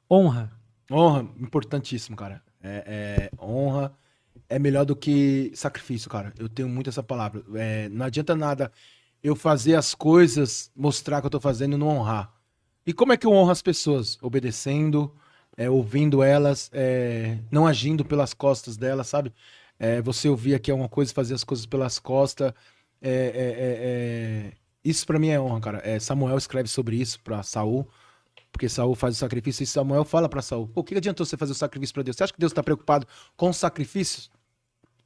Honra. Honra, importantíssimo, cara. Honra é melhor do que sacrifício, cara. Eu tenho muito essa palavra. Não adianta nada eu fazer as coisas, mostrar que eu tô fazendo e não honrar. E como é que eu honro as pessoas? Obedecendo, ouvindo elas, não agindo pelas costas delas, sabe? Você ouvir aqui alguma coisa e fazer as coisas pelas costas. É, Isso pra mim é honra, cara. Samuel escreve sobre isso pra Saul. Porque Saul faz o sacrifício e Samuel fala pra Saul: Pô, o que adiantou você fazer o sacrifício pra Deus? Você acha que Deus tá preocupado com os sacrifícios?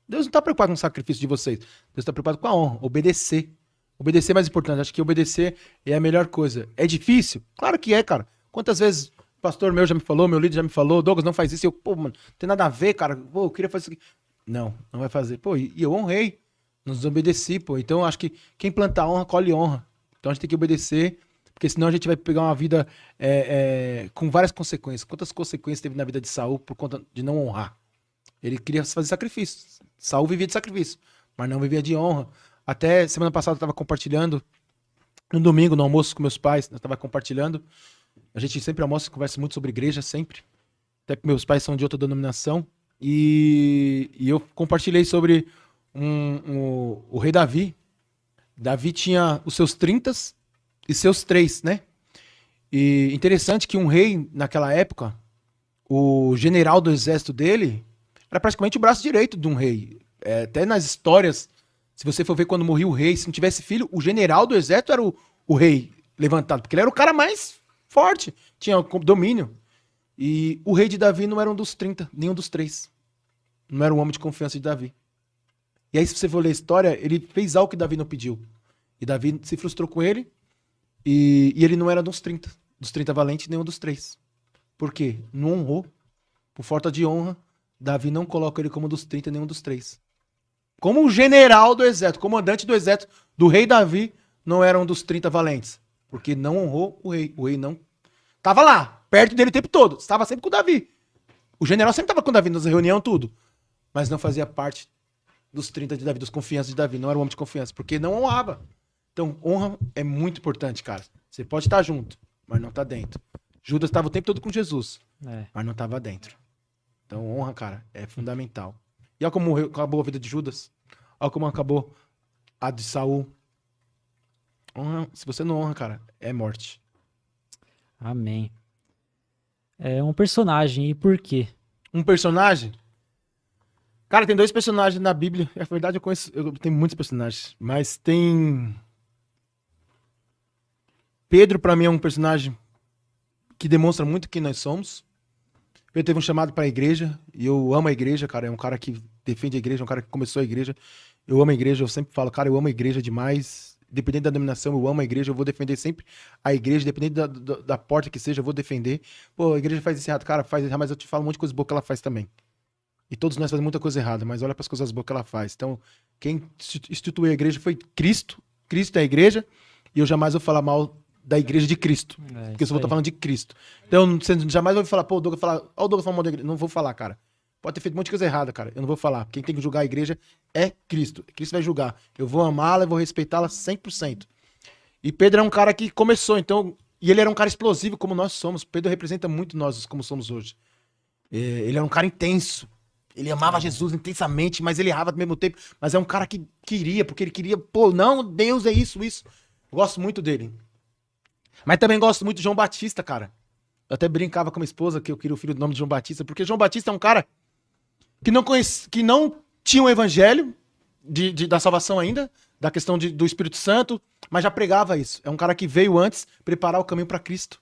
Deus não tá preocupado com o sacrifício de vocês. Deus tá preocupado com a honra, obedecer. Obedecer é mais importante. Acho que obedecer é a melhor coisa. É difícil? Claro que é, cara. Quantas vezes o pastor meu já me falou, meu líder já me falou, Douglas, não faz isso. E eu, pô, mano, não tem nada a ver, cara. Pô, eu queria fazer isso aqui. Não, não vai fazer. Pô, e eu honrei. Não desobedeci, pô. Então acho que quem planta honra, colhe honra. Então a gente tem que obedecer, porque senão a gente vai pegar uma vida com várias consequências. Quantas consequências teve na vida de Saul por conta de não honrar? Ele queria fazer sacrifícios. Saul vivia de sacrifício, mas não vivia de honra. Até semana passada eu estava compartilhando, no domingo, no almoço com meus pais, eu estava compartilhando. A gente sempre almoça e conversa muito sobre igreja, sempre. Até que meus pais são de outra denominação. E eu compartilhei sobre o rei Davi. Davi tinha os seus 30 e seus 3, né? E interessante que um rei, naquela época, o general do exército dele era praticamente o braço direito de um rei. Até nas histórias, se você for ver quando morria o rei, se não tivesse filho, o general do exército era o rei levantado, porque ele era o cara mais forte, tinha domínio. E o rei de Davi não era um dos 30, nenhum dos 3. Não era um homem de confiança de Davi. E aí, se você for ler a história, ele fez algo que Davi não pediu. E Davi se frustrou com ele, e ele não era dos 30 valentes, nenhum dos 3. Por quê? Não honrou. Por falta de honra, Davi não coloca ele como dos 30, nenhum dos 3. Como o general do exército, comandante do exército do rei Davi, não era um dos 30 valentes. Porque não honrou o rei. O rei não. Tava lá, perto dele o tempo todo. Estava sempre com o Davi. O general sempre estava com o Davi nas reuniões, tudo. Mas não fazia parte dos 30 de Davi, dos confianças de Davi. Não era um homem de confiança, porque não honrava. Então, honra é muito importante, cara. Você pode estar junto, mas não tá dentro. Judas estava o tempo todo com Jesus, É. mas não estava dentro. Então, honra, cara, é fundamental. E olha como acabou a vida de Judas. Olha como acabou a de Saul. Honra, se você não honra, cara, é morte. Amém. É um personagem, e por quê? Um personagem. Cara, tem 2 personagens na Bíblia. Na verdade, eu tenho muitos personagens. Mas tem. Pedro, pra mim, é um personagem que demonstra muito quem nós somos. Pedro teve um chamado pra igreja. E eu amo a igreja, cara. É um cara que defende a igreja, é um cara que começou a igreja. Eu amo a igreja, eu sempre falo, cara, eu amo a igreja demais. Dependendo da denominação, eu amo a igreja, eu vou defender sempre a igreja, dependendo da porta que seja, eu vou defender. Pô, a igreja faz isso errado, cara, faz errado, mas eu te falo um monte de coisa boa que ela faz também. E todos nós fazemos muita coisa errada, mas olha para as coisas boas que ela faz. Então, quem instituiu a igreja foi Cristo. Cristo é a igreja, e eu jamais vou falar mal da igreja de Cristo. É Porque eu só isso vou estar aí. falando de Cristo. Então, você jamais vai falar, pô, o Douglas fala, ó, o Douglas falando mal da igreja. Não vou falar, cara. Pode ter feito um monte de coisa errada, cara. Eu não vou falar. Quem tem que julgar a igreja é Cristo. Cristo vai julgar. Eu vou amá-la e vou respeitá-la 100%. E Pedro é um cara que começou, então. E ele era um cara explosivo, como nós somos. Pedro representa muito nós, como somos hoje. Ele era um cara intenso. Ele amava Jesus intensamente, mas ele errava ao mesmo tempo. Mas é um cara que queria, porque ele queria, pô, não, Deus é isso, isso. Gosto muito dele. Mas também gosto muito de João Batista, cara. Eu até brincava com minha esposa que eu queria o filho do nome de João Batista, porque João Batista é um cara que não tinha o evangelho da salvação ainda, da questão do Espírito Santo, mas já pregava isso. É um cara que veio antes preparar o caminho para Cristo.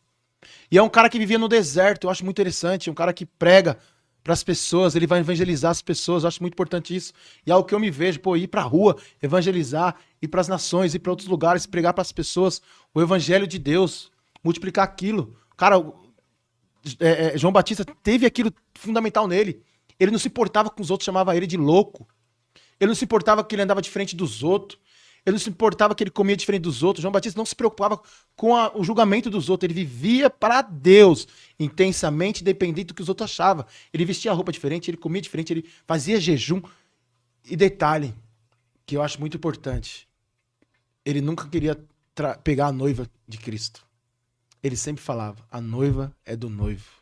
E é um cara que vivia no deserto, eu acho muito interessante, um cara que prega para as pessoas, ele vai evangelizar as pessoas, eu acho muito importante isso. E é algo que eu me vejo, pô, ir para a rua, evangelizar, ir para as nações, ir para outros lugares, pregar para as pessoas o evangelho de Deus, multiplicar aquilo. Cara, João Batista teve aquilo fundamental nele. Ele não se importava com os outros, chamava ele de louco. Ele não se importava que ele andava diferente dos outros. Ele não se importava que ele comia diferente dos outros. João Batista não se preocupava com o julgamento dos outros. Ele vivia para Deus, intensamente, independente do que os outros achavam. Ele vestia roupa diferente, ele comia diferente, ele fazia jejum. E detalhe, que eu acho muito importante, ele nunca queria pegar a noiva de Cristo. Ele sempre falava, a noiva é do noivo.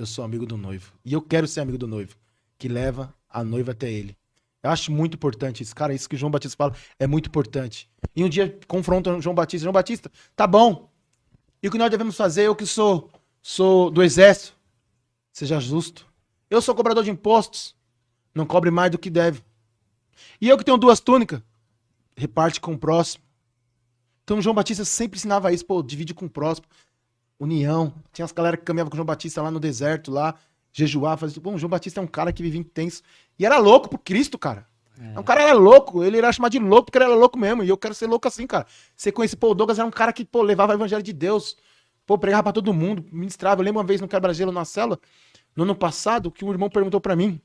eu sou amigo do noivo. E eu quero ser amigo do noivo, que leva a noiva até ele. Eu acho muito importante isso. Cara, isso que o João Batista fala é muito importante. E um dia confrontam o João Batista. João Batista, tá bom. E o que nós devemos fazer? Eu que sou do exército. Seja justo. Eu sou cobrador de impostos. Não cobre mais do que deve. E eu que tenho 2 túnicas. Reparte com o próximo. Então o João Batista sempre ensinava isso. Pô, divide com o próximo. União. Tinha as galera que caminhavam com o João Batista lá no deserto, lá. Jejuar, fazia. Bom, o João Batista é um cara que vivia intenso. E era louco pro Cristo, cara. Um cara era louco. Ele era chamado de louco porque ele era louco mesmo. E eu quero ser louco assim, cara. Você conhece, pô, o Douglas era um cara que, pô, levava o evangelho de Deus. Pô, pregava pra todo mundo, ministrava. Eu lembro uma vez no Quebra-Gelo, na cela, no ano passado, que um irmão perguntou pra mim: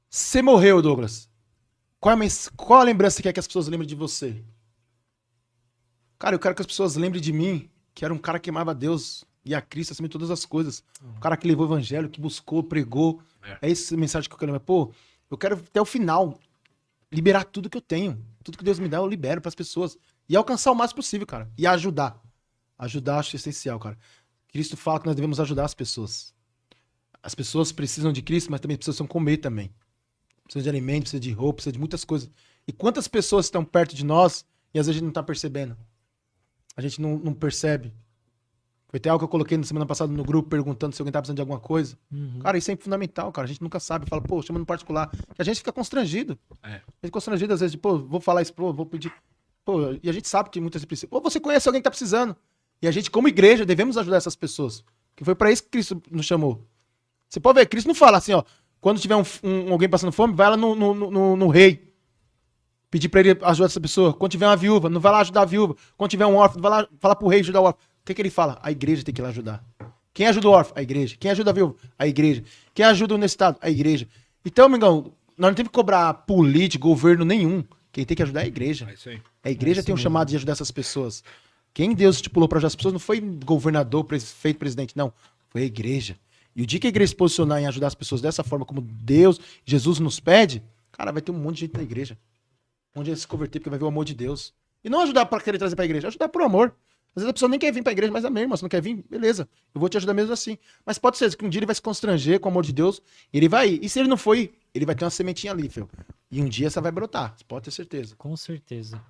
você morreu, Douglas. Qual a lembrança que quer que as pessoas lembrem de você? Cara, eu quero que as pessoas lembrem de mim, que era um cara que amava Deus e a Cristo acima de todas as coisas. Um cara que levou o evangelho, que buscou, pregou. É essa mensagem que eu quero lembrar. Pô, eu quero até o final liberar tudo que eu tenho. Tudo que Deus me dá, eu libero pras pessoas. E alcançar o máximo possível, cara. E ajudar. Ajudar acho essencial, cara. Cristo fala que nós devemos ajudar as pessoas. As pessoas precisam de Cristo, mas também precisam comer também. Precisa de alimento, precisa de roupa, precisa de muitas coisas. E quantas pessoas estão perto de nós e às vezes a gente não tá percebendo? A gente não percebe. Foi até algo que eu coloquei na semana passada no grupo, perguntando se alguém tá precisando de alguma coisa. Cara, isso é fundamental, cara. A gente nunca sabe. Fala, pô, chama no particular. E a gente fica constrangido. A gente fica constrangido às vezes de, pô, vou falar isso, pô, vou pedir. Pô, e a gente sabe que muitas vezes precisa. Ou você conhece alguém que tá precisando. E a gente, como igreja, devemos ajudar essas pessoas. Que foi pra isso que Cristo nos chamou. Você pode ver, Cristo não fala assim, ó. Quando tiver alguém passando fome, vai lá no rei. Pedir pra ele ajudar essa pessoa. Quando tiver uma viúva, não vai lá ajudar a viúva. Quando tiver um órfão, não vai lá falar pro rei ajudar o órfão. O que ele fala? A igreja tem que ir lá ajudar. Quem ajuda o órfão? A igreja. Quem ajuda a viúva? A igreja. Quem ajuda o necessitado? A igreja. Então, amigão, nós não temos que cobrar político, governo nenhum. Quem tem que ajudar é a igreja. É isso aí. A igreja tem um chamado de ajudar essas pessoas. Quem Deus estipulou para ajudar as pessoas não foi governador, prefeito, presidente, não. Foi a igreja. E o dia que a igreja se posicionar em ajudar as pessoas dessa forma, como Deus, Jesus nos pede, cara, vai ter um monte de gente na igreja. Onde vai se converter, porque vai ver o amor de Deus. E não ajudar para querer trazer para a igreja, ajudar por amor. Às vezes a pessoa nem quer vir para a igreja, mas amém, irmão, você não quer vir? Beleza, eu vou te ajudar mesmo assim. Mas pode ser que um dia ele vai se constranger com o amor de Deus, e ele vai ir. E se ele não foi, ele vai ter uma sementinha ali, filho. E um dia essa vai brotar, você pode ter certeza. Com certeza.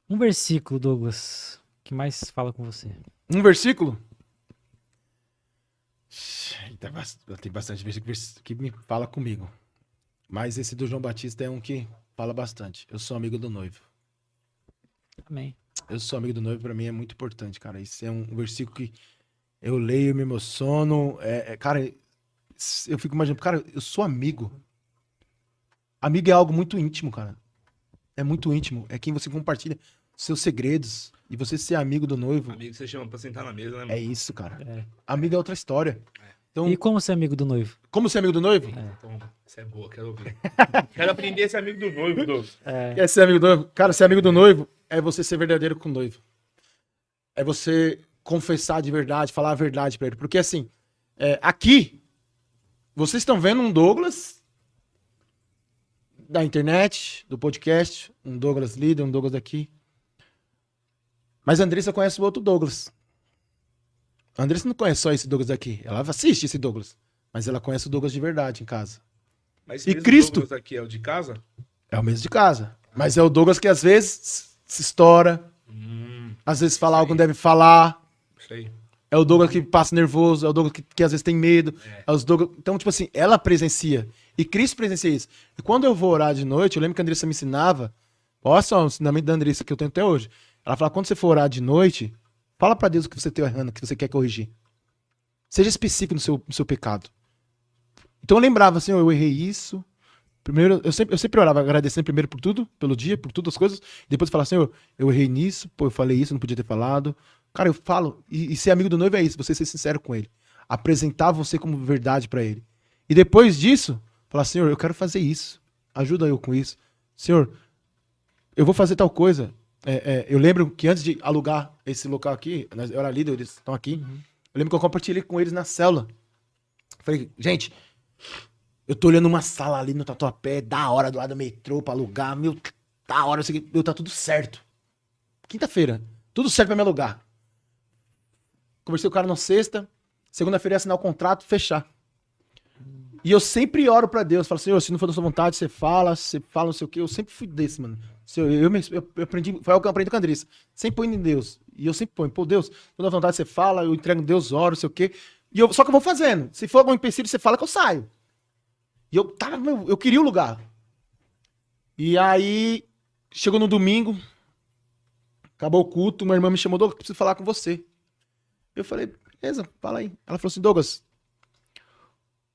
Um versículo, Douglas, que mais fala com você? Um versículo? Tem bastante versículo que me fala comigo. Mas esse do João Batista é um que fala bastante. Eu sou amigo do noivo. Amém. Eu sou amigo do noivo, pra mim é muito importante, cara. Isso é um versículo que eu leio, me emociono. Cara, eu fico imaginando, cara, eu sou amigo. Amigo é algo muito íntimo, cara. É muito íntimo. É quem você compartilha seus segredos. E você ser amigo do noivo. Amigo que você chama pra sentar na mesa, né, mano? É isso, cara. É. Amigo é outra história. Então, E como ser amigo do noivo? como ser amigo do noivo? Toma, isso é boa, quero ouvir. Quero aprender a ser amigo do noivo, Douglas. Quer ser amigo do noivo? Cara, ser amigo do noivo é você ser verdadeiro com o noivo. É você confessar de verdade, falar a verdade pra ele. Porque assim, aqui, vocês estão vendo um Douglas da internet, do podcast, um Douglas líder, um Douglas daqui. Mas a Andressa conhece o outro Douglas. A Andressa não conhece só esse Douglas daqui. Ela assiste esse Douglas. Mas ela conhece o Douglas de verdade em casa. Mas E esse mesmo Cristo? Douglas aqui é o de casa? É o mesmo de casa. Mas é o Douglas que às vezes se estoura. Às vezes fala algo que não deve falar. Isso aí. É o Douglas que passa nervoso. É o Douglas que às vezes tem medo. É os Douglas... Então, tipo assim, ela presencia. E Cristo presencia isso. E quando eu vou orar de noite, eu lembro que a Andressa me ensinava. Olha só o ensinamento da Andressa que eu tenho até hoje. Ela fala, quando você for orar de noite, fala pra Deus o que você está errando, o que você quer corrigir. Seja específico no seu pecado. Então eu lembrava assim, eu errei isso. Primeiro, eu sempre orava agradecendo primeiro por tudo, pelo dia, por todas as coisas. Depois eu falava assim, eu errei nisso, pô, eu falei isso, não podia ter falado. Cara, eu falo, e ser amigo do noivo é isso, você ser sincero com ele. Apresentar você como verdade pra ele. E depois disso, falar, Senhor, eu quero fazer isso. Ajuda eu com isso. Senhor, eu vou fazer tal coisa. Eu lembro que antes de alugar esse local aqui, eu era líder, eles estão aqui. Eu lembro que eu compartilhei com eles na célula. Falei, gente, eu tô olhando uma sala ali no Tatuapé, da hora, do lado do metrô, pra alugar, meu, da hora, tá tudo certo. Quinta-feira, tudo certo pra me alugar. Conversei com o cara na sexta, Segunda-feira ia assinar o contrato, fechar. E eu sempre oro pra Deus, falo, Senhor, se não for da sua vontade, você fala não sei o quê. Eu sempre fui desse, mano. Senhor, eu aprendi, foi algo que eu aprendi com a Andressa. Sempre põe em Deus. E eu sempre ponho, pô, Deus, se for da vontade, você fala, eu entrego em Deus, oro, não sei o quê. Só que eu vou fazendo. Se for algum empecilho, você fala que eu saio. E eu queria o lugar. E aí, chegou no domingo, acabou o culto, uma irmã me chamou, Douglas, preciso falar com você. Eu falei, beleza, fala aí. Ela falou assim, Douglas,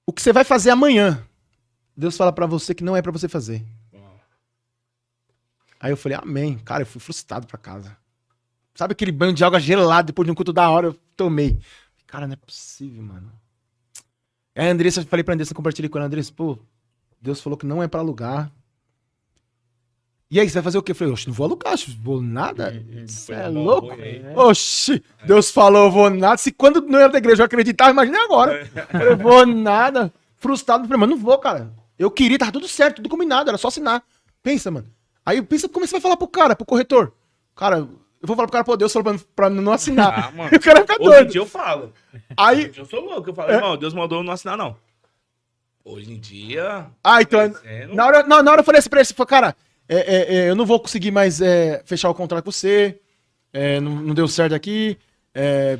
o que você vai fazer amanhã, Deus fala pra você que não é pra você fazer. Aí eu falei, amém. Cara, eu fui frustrado pra casa. Sabe aquele banho de água gelada depois de um culto da hora, eu tomei. Cara, não é possível, mano. Aí a Andressa, eu falei pra Andressa, compartilhei com ela, Andressa, pô, Deus falou que não é pra alugar. E aí, você vai fazer o quê? Eu falei, oxe, não vou alugar, não vou nada. Você é louco? Oxi, Deus falou, eu vou nada. Se quando não era da igreja eu acreditava, imagina agora. Eu vou nada. Frustrado, falei, mas não vou, cara. Eu queria, tava tudo certo, tudo combinado, era só assinar. Pensa, mano. Aí pensa como você vai falar pro cara, pro corretor. Cara, eu vou falar pro cara, pô, Deus falou pra não assinar. Ah, mano. E o cara fica Hoje em doido. dia eu falo. Aí, Eu sou louco, eu falo, irmão, Deus mandou eu não assinar, não. Hoje em dia... então, Crescendo. na hora eu falei assim pra ele, cara, eu não vou conseguir mais fechar o contrato com você, não deu certo aqui,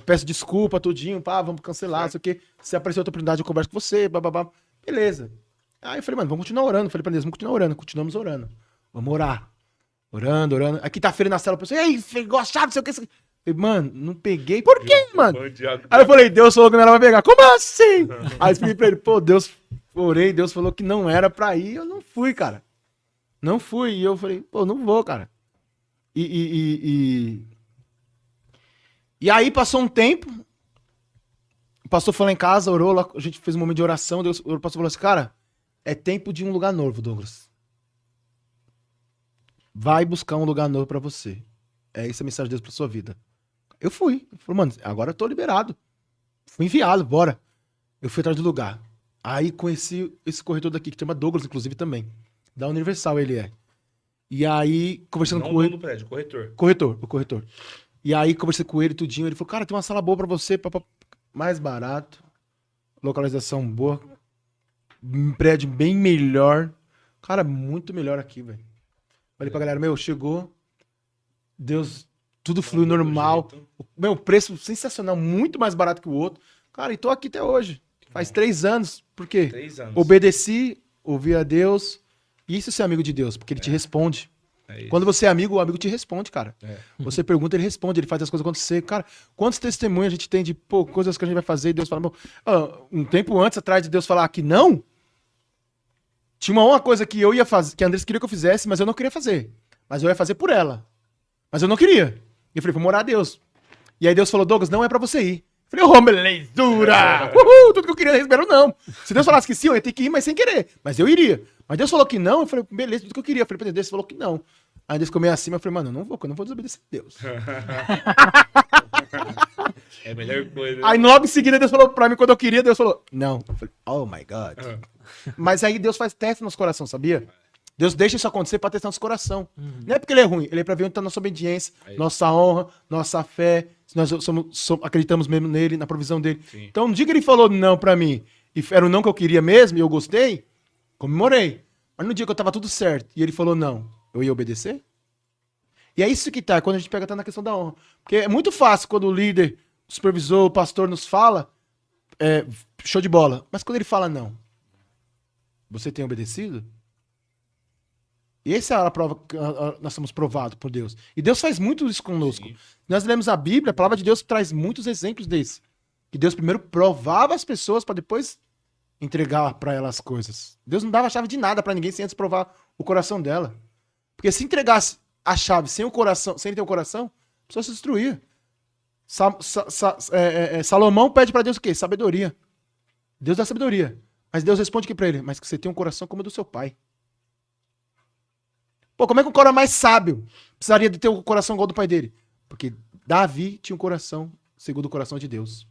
peço desculpa, tudinho, pá, vamos cancelar, não sei o quê. Se aparecer outra oportunidade, eu converso com você, bababá. Beleza. Aí eu falei, mano, vamos continuar orando. Falei pra Deus, vamos continuar orando. Continuamos orando. Vamos orar. Orando. Aí quinta-feira na cela, eu pensei, ei, gostava, não sei o que. Falei, mano, não peguei. Por quê, mano? Aí eu falei, Deus falou que não era pra pegar. Como assim? Aí eu expliquei pra ele, pô, orei, Deus falou que não era pra ir. Eu não fui, cara. Não fui. E eu falei, pô, não vou, cara. E aí passou um tempo. O pastor foi lá em casa, orou lá, a gente fez um momento de oração. O pastor falou assim, cara, é tempo de um lugar novo, Douglas. Vai buscar um lugar novo pra você. É essa a mensagem de Deus pra sua vida. Eu fui. Eu falei, mano, agora eu tô liberado. Fui enviado, bora. Eu fui atrás do lugar. Aí conheci esse corretor daqui, que chama Douglas, inclusive, também. Da Universal ele é. E aí, conversando com ele... Não do prédio, O corretor. E aí, conversei com ele, tudinho. Ele falou, cara, tem uma sala boa pra você, mais barato. Localização boa. Um prédio bem melhor. Cara, muito melhor aqui, velho. Falei pra galera, chegou. Deus, tudo flui normal. Preço sensacional, muito mais barato que o outro. Cara, e tô aqui até hoje. Faz 3 anos. Por quê? 3 anos. Obedeci, ouvi a Deus. Isso é ser amigo de Deus, porque ele te responde. Quando você é amigo, o amigo te responde, cara. Você pergunta, ele responde, ele faz as coisas acontecer. Cara, quantos testemunhos a gente tem de coisas que a gente vai fazer e Deus fala, um tempo antes, atrás de Deus falar que não, tinha uma coisa que eu ia fazer, que a Andressa queria que eu fizesse, mas eu não queria fazer. Mas eu ia fazer por ela. Mas eu não queria. E eu falei, vou morar a Deus. E aí Deus falou, Douglas, não é pra você ir. Eu falei, belezura! Tudo que eu queria receber, não. Se Deus falasse que sim, eu ia ter que ir, mas sem querer. Mas eu iria. Mas Deus falou que não, eu falei, beleza, tudo que eu queria. Eu falei, Deus falou que não. Aí Deus ficou meio acima, eu falei, mano, eu não vou desobedecer a Deus. É a melhor coisa. Aí logo em seguida Deus falou pra mim, quando eu queria, Deus falou, não. Eu falei, oh my God. Mas aí Deus faz teste no nosso coração, sabia? Deus deixa isso acontecer pra testar nosso coração. Não é porque ele é ruim, ele é pra ver onde tá nossa obediência, nossa honra, nossa fé, se nós acreditamos mesmo nele, na provisão dele. Sim. Então, no dia que ele falou não pra mim, e era o não que eu queria mesmo, e eu gostei, comemorei. Mas no dia que eu tava tudo certo, e ele falou não, eu ia obedecer? E é isso que tá, quando a gente pega tá na questão da honra. Porque é muito fácil quando o líder, o supervisor, o pastor nos fala, show de bola. Mas quando ele fala não, você tem obedecido? E essa é a prova que nós somos provados por Deus. E Deus faz muito isso conosco. Sim. Nós lemos a Bíblia, a palavra de Deus traz muitos exemplos desse. Que Deus primeiro provava as pessoas para depois entregar para elas as coisas. Deus não dava a chave de nada para ninguém sem antes provar o coração dela. Porque se entregasse a chave sem o coração, sem ter o coração, a pessoa se destruía. Salomão pede para Deus o quê? Sabedoria. Deus dá sabedoria. Mas Deus responde aqui para ele, mas que você tem um coração como o do seu pai. Pô, como é que o cara mais sábio precisaria de ter o coração igual do pai dele? Porque Davi tinha um coração segundo o coração de Deus.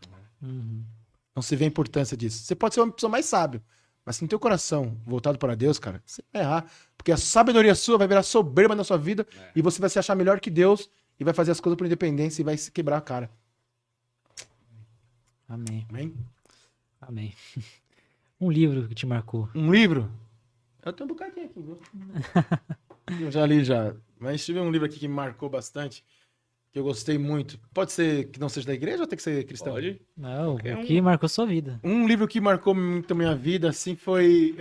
Não se vê a importância disso. Você pode ser uma pessoa mais sábia, mas se não tem o coração voltado para Deus, cara, você vai errar. Porque a sabedoria sua vai virar soberba na sua vida e você vai se achar melhor que Deus e vai fazer as coisas por independência e vai se quebrar a cara. Amém. Amém? Amém. Um livro que te marcou. Um livro? Eu tenho um bocadinho aqui, viu? Eu já li já. Mas tive um livro aqui que me marcou bastante, que eu gostei muito. Pode ser que não seja da igreja ou tem que ser cristão? Pode? Não, Qualquer o que um. marcou sua vida. Um livro que marcou muito a minha vida, assim, foi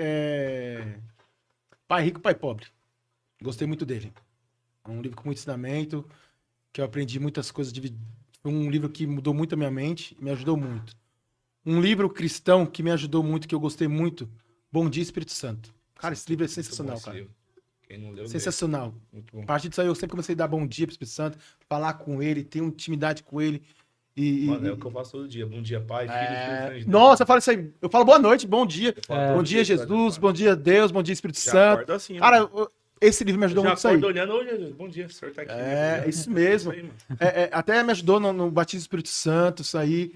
Pai Rico, Pai Pobre. Gostei muito dele. É um livro com muito ensinamento, que eu aprendi muitas coisas. Foi um livro que mudou muito a minha mente e me ajudou muito. Um livro cristão que me ajudou muito, que eu gostei muito, Bom Dia, Espírito Santo. Cara, esse livro é sensacional, Muito bom esse cara. livro. Quem não leu, lê. Sensacional. Muito bom. A partir disso aí, eu sempre comecei a dar bom dia pro Espírito Santo, falar com ele, ter uma intimidade com ele. Mano, é o que eu faço todo dia. Bom dia, Pai, Filho, Espírito Santo de Deus. Nossa, eu falo isso aí. Eu falo boa noite, bom dia. Eu falo É. todo Bom dia, dia, Jesus. cara. Bom dia, Deus. Bom dia, Espírito Já Santo. acordo assim, Cara, mano. esse livro me ajudou Já muito isso aí. acordo olhando, ô Jesus, bom dia, o senhor tá aqui. É, né? isso mesmo. Isso aí, mano. Até me ajudou no batismo do Espírito Santo, isso aí.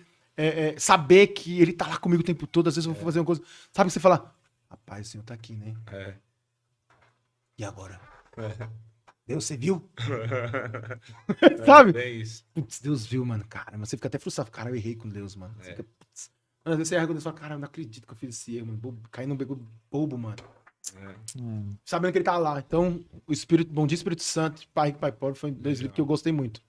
Saber que ele tá lá comigo o tempo todo. Às vezes eu vou fazer uma coisa. Sabe que você fala, rapaz, o Senhor tá aqui, né? É. E agora? É. Deus, você viu? Sabe? É isso. Putz, Deus viu, mano. Cara, mas você fica até frustrado. Cara, eu errei com Deus, mano. Você É. fica, putz. Mano, às vezes você erra com Deus e fala, cara, eu não acredito que eu fiz esse erro, mano. Caí num beco bobo, mano. É. Sabendo que ele tá lá. Então, Bom Dia, Espírito Santo, Pai Rico, Pai Pobre, foi dois livros que eu gostei muito.